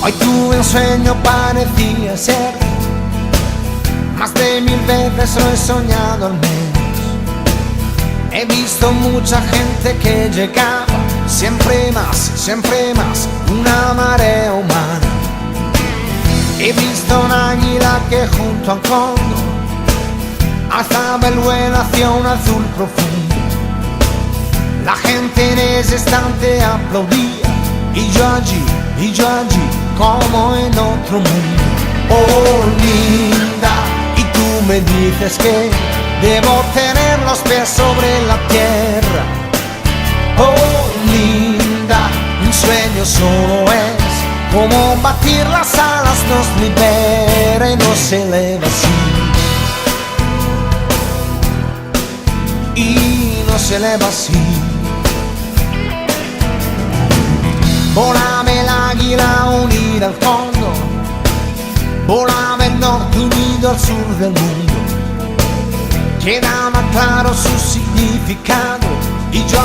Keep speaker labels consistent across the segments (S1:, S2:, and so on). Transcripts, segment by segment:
S1: Hoy tuve un sueño, parecía ser. Más de 1000 veces lo he soñado al menos. He visto mucha gente que llegaba, siempre más, una marea humana. He visto una águila que junto al cóndor alzaba el vuelo hacia un azul profundo. La gente en ese instante aplaudía y yo allí, como en otro mundo. Oh, linda, y tú me dices que debo tener los pies sobre la tierra. Oh, linda, un sueño solo es como batir las alas, nos libera y nos eleva así. Y nos eleva así. Volaba el águila unida al fondo, volaba el norte unido al sur del mundo. Quedaba claro su significado y yo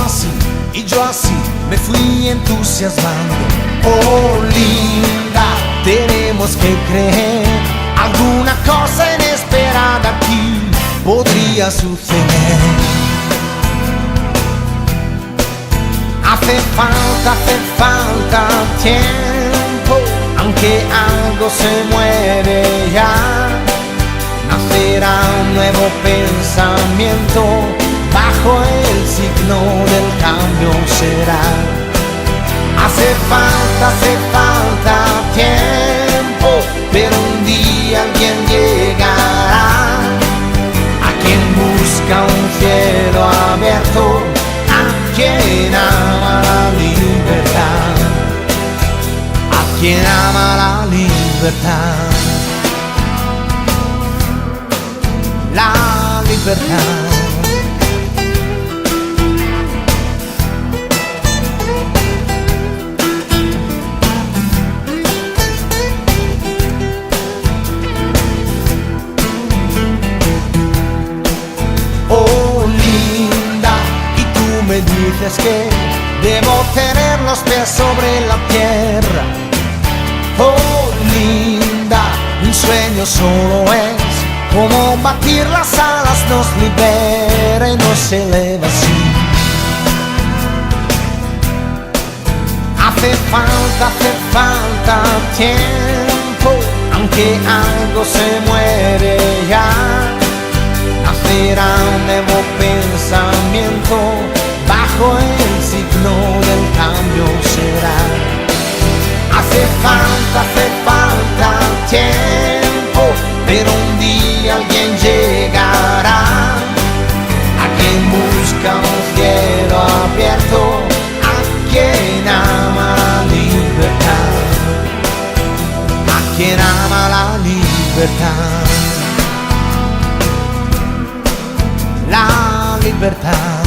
S1: así me fui entusiasmando. Oh, linda, tenemos que creer, alguna cosa inesperada aquí podría suceder. Hace falta tiempo, aunque algo se mueve ya. Nacerá un nuevo pensamiento, bajo el signo del cambio será. Hace falta tiempo, pero un día alguien llegará, a quien busca un cielo abierto, a quien ama la libertad, a quien ama la libertad. La libertad. Oh, linda, y tú me dices que debo tener los pies sobre la tierra. Oh, linda, un sueño solo es como batir las alas, nos libera y nos eleva así. Hace falta tiempo, aunque algo se muere ya. Nacerá un nuevo pensamiento, bajo el signo del cambio será. Hace falta tiempo, pero un día alguien llegará, a quien busca un cielo abierto, a quien ama la libertad, a quien ama la libertad. La libertad.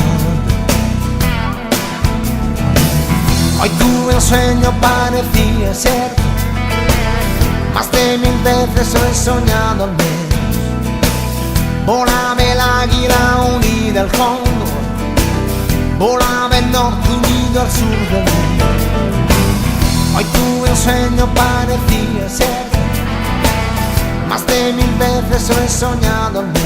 S1: Hoy tuve un sueño, parecía ser. Más de 1000 veces lo he soñado al menos. Volaba el águila unida al cóndor, volaba el norte unido al sur del mundo. Hoy tuve un sueño, parecía ser. Más de 1000 veces lo he soñado al menos.